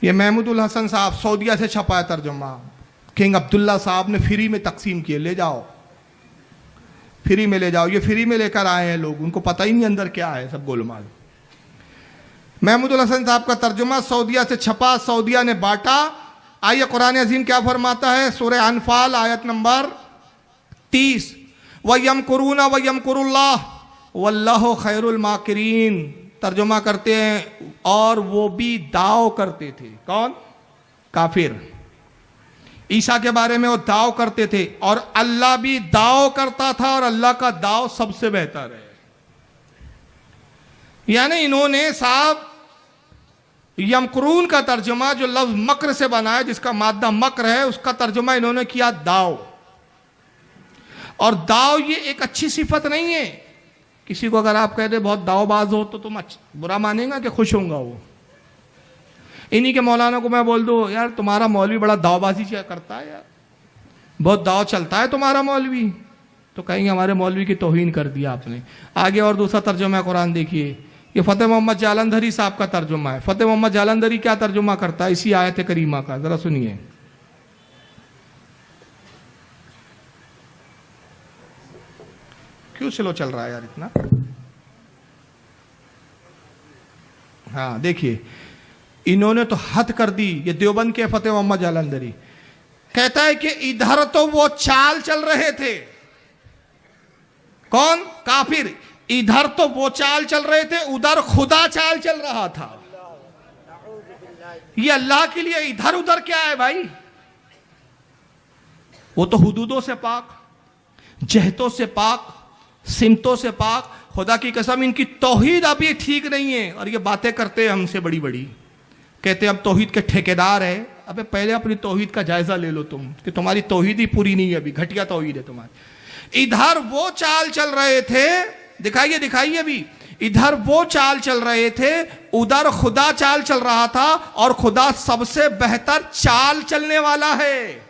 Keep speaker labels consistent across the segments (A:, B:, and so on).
A: ये महमूदुल हसन साहब सऊदीया से छपा है तर्जुमा, किंग अब्दुल्ला साहब ने फ्री में तकसीम किए, ले जाओ फ्री में ले जाओ। ये फ्री में लेकर आए हैं लोग, उनको पता ही नहीं अंदर क्या है, सब गोलमाल। महमूदुल हसन साहब का तर्जुमा सऊदीया से छपा, सऊदीया ने बांटा। आइए कुरान अजीम क्या फरमाता है, सूरह अनफाल आयत नंबर 30, वयमकुरूना वयमकुरुल्लाह वल्लाहु खैरुल माकिरीन। तर्जुमा करते हैं और वो भी दाव करते थे। कौन? काफिर। ईसा के बारे में वो दाव करते थे और अल्लाह भी दाव करता था और अल्लाह का दाव सबसे बेहतर है। यानी इन्होंने साहब यमकरून का तर्जुमा, जो लफ्ज मक्र से बना है, जिसका मादा मक्र है, उसका तर्जुमा इन्होंने किया दाव। और दाव ये एक अच्छी सिफत नहीं है। किसी को अगर आप कह दे बहुत दावबाज हो तो तुम बुरा मानेगा कि खुश होगा वो? इन्हीं के मौलाना को मैं बोल दूं, यार तुम्हारा मौलवी बड़ा दावबाजी करता है यार, बहुत दाव चलता है तुम्हारा मौलवी, तो कहेंगे हमारे मौलवी की तौहीन कर दिया आपने। आगे और दूसरा तर्जुमा कुरान देखिए, ये फतेह मोहम्मद जालंधरी साहब का तर्जुमा है। फतेह मोहम्मद जालंधरी क्या तर्जुमा करता है इसी आयत करीमा का, जरा सुनिए। क्यों स्लो चल रहा है यार इतना? हाँ देखिए, इन्होंने तो हद कर दी। ये देवबंद के फतेह मोहम्मद जालंधरी कहता है कि इधर तो वो चाल चल रहे थे। कौन? काफिर। इधर तो वो चाल चल रहे थे, उधर खुदा चाल चल रहा था। ये अल्लाह के लिए इधर उधर क्या है भाई? वो तो हुदूदों से पाक, जहतों से पाक, सिमतों से पाक। खुदा की कसम इनकी तौहीद अभी ठीक नहीं है और ये बातें करते हैं हमसे बड़ी बड़ी, कहते हैं हम तौहीद के ठेकेदार है। अबे पहले अपनी तौहीद का जायजा ले लो तुम, कि तुम्हारी तौहीद ही पूरी नहीं है, अभी घटिया तौहीद है तुम्हारी। इधर वो चाल चल रहे थे, दिखाइए दिखाइए अभी, इधर वो चाल चल रहे थे, उधर खुदा चाल चल रहा था और खुदा सबसे बेहतर चाल चलने वाला है।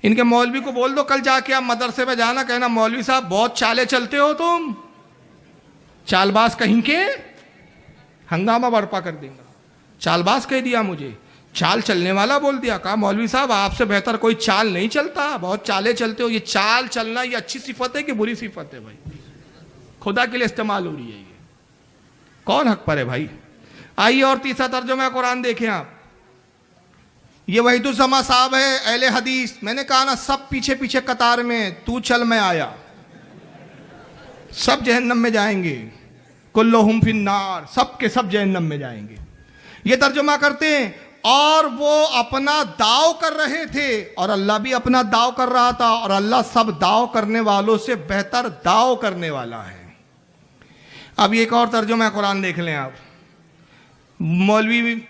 A: इनके मौलवी को बोल दो कल जाके आप मदरसे में जाना, कहना मौलवी साहब बहुत चाले चलते हो तुम, चालबाज कहीं के, हंगामा बर्पा कर देंगे। चालबाज कह दिया मुझे, चाल चलने वाला बोल दिया। कहा मौलवी साहब आपसे बेहतर कोई चाल नहीं चलता, बहुत चाले चलते हो। ये चाल चलना ये अच्छी सिफत है कि बुरी सिफत है भाई? खुदा के लिए इस्तेमाल हो रही है ये, कौन हक पर है भाई? आइए और तीसरा तर्जुमा कुरान देखें आप। ये वहीदुज़्ज़मा साहब है, अहले हदीस। मैंने कहा ना सब पीछे पीछे कतार में, तू चल मैं आया, सब जहन्नम में जाएंगे। कुल्लुहुम फिन्नार, सब के सब जहन्नम में जाएंगे। ये तर्जुमा करते हैं और वो अपना दाव कर रहे थे और अल्लाह भी अपना दाव कर रहा था और अल्लाह सब दाव करने वालों से बेहतर दाव करने वाला है। अब एक और तर्जुमा कुरान देख लें आप। मौलवी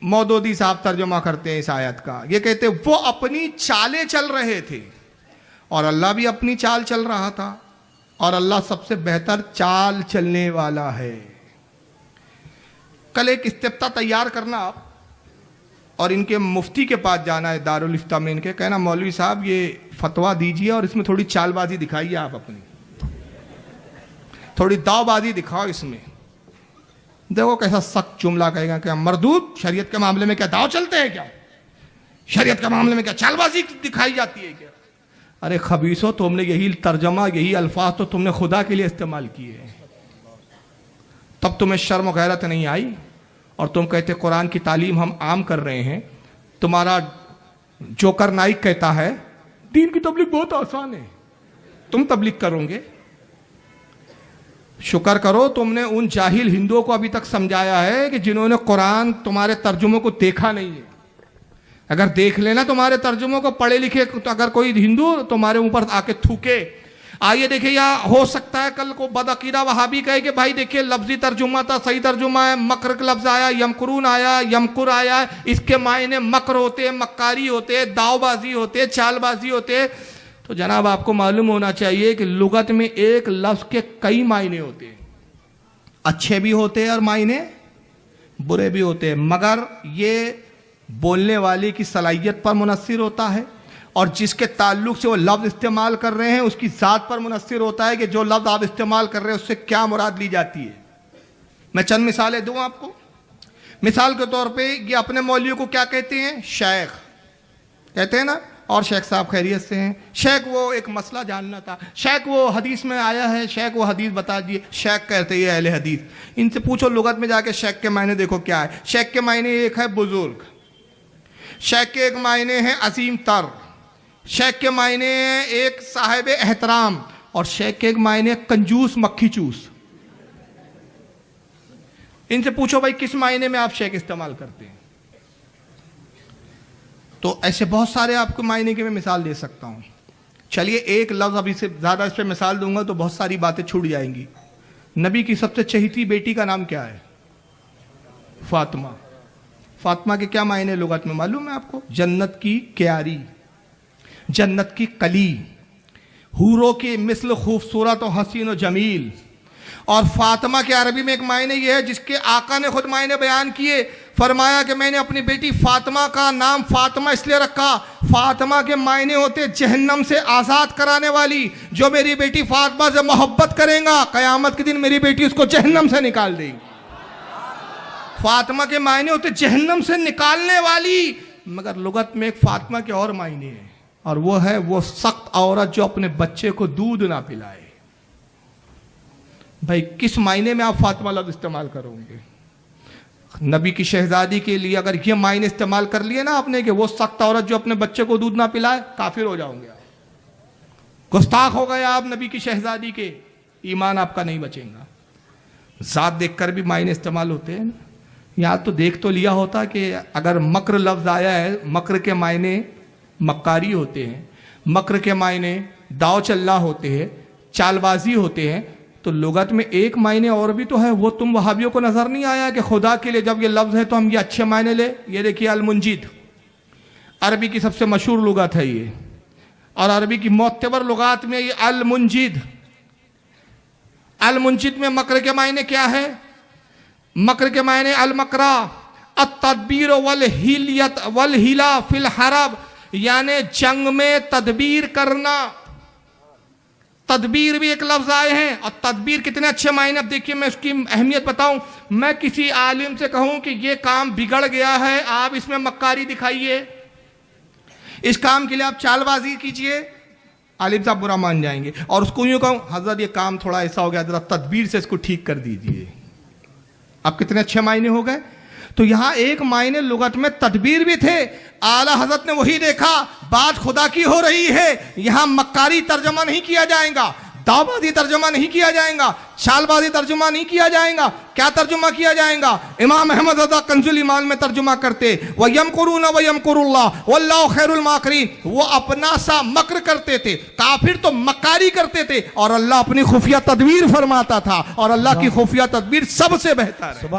A: मौदूदी साहब तर्जुमा करते हैं इस आयत का। ये कहते हैं वो अपनी चालें चल रहे थे और अल्लाह भी अपनी चाल चल रहा था और अल्लाह सबसे बेहतर चाल चलने वाला है। कल एक इस्तिफ्ता तैयार करना आप और इनके मुफ्ती के पास जाना है, दारुल इफ्ता में, इनके कहना मौलवी साहब ये फतवा दीजिए और इसमें थोड़ी चालबाजी दिखाइए, आप अपनी थोड़ी दावबाजी दिखाओ इसमें। देखो कैसा सख्त जुमला कहेगा, क्या मरदूद शरीयत के मामले में क्या दाव चलते हैं क्या? शरीयत के मामले में क्या चालबाजी दिखाई जाती है क्या? अरे खबीसो, तुमने यही तर्जमा, यही अल्फाज तो तुमने खुदा के लिए इस्तेमाल किए हैं, तब तुम्हें शर्म गैरत नहीं आई और तुम कहते कुरान की तालीम हम आम कर रहे हैं। तुम्हारा जोकर नाइक कहता है दीन की तबलीग बहुत आसान है, तुम तबलीग करोगे। शुक्र करो तुमने उन जाहिल हिंदुओं को अभी तक समझाया है कि जिन्होंने कुरान तुम्हारे तर्जुमों को देखा नहीं है। अगर देख लेना तुम्हारे तर्जुमों को, पढ़े लिखे, तो अगर कोई हिंदू तुम्हारे ऊपर आके थूके। आइए देखिए, यहाँ हो सकता है कल को बदअकीदा वहाबी कहे कि भाई देखिए लफ्जी तर्जुमा था, सही तर्जुमा है, मकर का लफ्ज आया, यमकुरून आया, यमकुर आया, इसके मायने मकर होते, मक्कारी होते, दावबाजी होते, चालबाजी होते। तो जनाब आपको मालूम होना चाहिए कि लुगत में एक लफ्ज के कई मायने होते हैं, अच्छे भी होते हैं और मायने बुरे भी होते हैं, मगर ये बोलने वाले की सलाहियत पर मुनस्सिर होता है और जिसके ताल्लुक से वो लफ्ज़ इस्तेमाल कर रहे हैं उसकी ज़ात पर मुनस्सिर होता है कि जो लफ्ज़ आप इस्तेमाल कर रहे हैं उससे क्या मुराद ली जाती है। मैं चंद मिसालें दूं आपको। मिसाल के तौर पे ये अपने मौलवियों को क्या कहते हैं? शेख कहते हैं ना। और शेख साहब खैरियत से हैं? शेख वो एक मसला जानना था, शेख वो हदीस में आया है, शेख वो हदीस बता दिए, शेख कहते हैं अहले हदीस। इनसे पूछो लुगत में जाके शेख के मायने देखो क्या है। शेख के मायने एक है बुजुर्ग, शेख के एक मायने हैं अजीम तर, शेख के मायने एक साहिब एहतराम, और शेख के एक मायने कंजूस मक्खी चूस। इनसे पूछो भाई किस मायने में आप शेख इस्तेमाल करते हैं? तो ऐसे बहुत सारे आपको मायने की मैं मिसाल दे सकता हूं। चलिए एक लफ्ज अभी से ज्यादा इस पर मिसाल दूंगा तो बहुत सारी बातें छूट जाएंगी। नबी की सबसे चहेती बेटी का नाम क्या है? फातिमा। फातिमा के क्या मायने लुगत में मालूम है आपको? जन्नत की क्यारी, जन्नत की कली, हूरों के मिसल खूबसूरत और हसीन और जमील। और फातिमा के अरबी में एक मायने ये है जिसके आका ने खुद मायने बयान किए, फरमाया कि मैंने अपनी बेटी फातिमा का नाम फातिमा इसलिए रखा, फातिमा के मायने होते जहन्नम से आज़ाद कराने वाली। जो मेरी बेटी फातिमा से मोहब्बत करेगा क़यामत के दिन मेरी बेटी उसको जहन्नम से निकाल देगी। फातिमा के मायने होते जहन्नम से निकालने वाली। मगर लुगत में एक फातिमा के और मायने हैं, और वो है वो सख्त औरत जो अपने बच्चे को दूध ना पिलाए। भाई किस मायने में आप फातिमा लफ्ज़ इस्तेमाल करोगे? नबी की शहजादी के लिए अगर ये मायने इस्तेमाल कर लिए ना आपने कि वो सख्त औरत जो अपने बच्चे को दूध ना पिलाए, काफिर हो जाओगे आप, गुस्ताख हो गए आप नबी की शहजादी के, ईमान आपका नहीं बचेगा। जात देखकर भी मायने इस्तेमाल होते हैं ना। यहाँ तो देख तो लिया होता कि अगर मक्र लफ्ज आया है, मक्र के मायने मक्कारी होते हैं, मक्र के मायने दाव चल्ला होते हैं, चालबाजी होते हैं। तो लुगत में एक मायने और भी तो है, वो तुम वहाबियों को नजर नहीं आया कि खुदा के लिए जब ये लफ्ज है तो हम ये अच्छे मायने ले। ये देखिए अल-मुंजिद, अरबी की सबसे मशहूर लुगत है ये, और अरबी की मोतबर लुगात में ये अल-मुंजिद। अल-मुंजिद में मक्र के मायने क्या है? मक्र के मायने अल-मकरा अत-तदबीर वल-हिलियत वल-हिला फिल हरब, यानी जंग में तदबीर करना। तदबीर भी एक लफ्ज आए हैं, और तदबीर कितने अच्छे मायने। अब देखिए मैं उसकी अहमियत बताऊं। मैं किसी आलिम से कहूं कि ये काम बिगड़ गया है, आप इसमें मक्कारी दिखाइए, इस काम के लिए आप चालबाजी कीजिए, आलिम साहब बुरा मान जाएंगे। और उसको यूं कहूं हजरत ये काम थोड़ा ऐसा हो गया, जरा तदबीर से इसको ठीक कर दीजिए। अब कितने अच्छे मायने हो गए। तो यहां एक मायने लुगत में तदबीर भी थे, आला हजरत ने वही देखा बात खुदा की हो रही है, यहां मक्कारी तर्जमा नहीं किया जाएगा, दावबाजी तर्जुमा नहीं किया जाएगा, शालबाजी तर्जुमा नहीं किया जाएगा। क्या तर्जुमा किया जाएगा? इमाम अहमद रज़ा कंजुल ईमान में तर्जुमा करते, व यमकुरूना व यमकुरुल्लाह वल्लाहु खैरुल माकिरीन। वो अपना सा मक्र करते थे, काफिर तो मक्कारी करते थे, और अल्लाह अपनी खुफिया तदबीर फरमाता था, और अल्लाह की खुफिया तदबीर सबसे बेहतर है।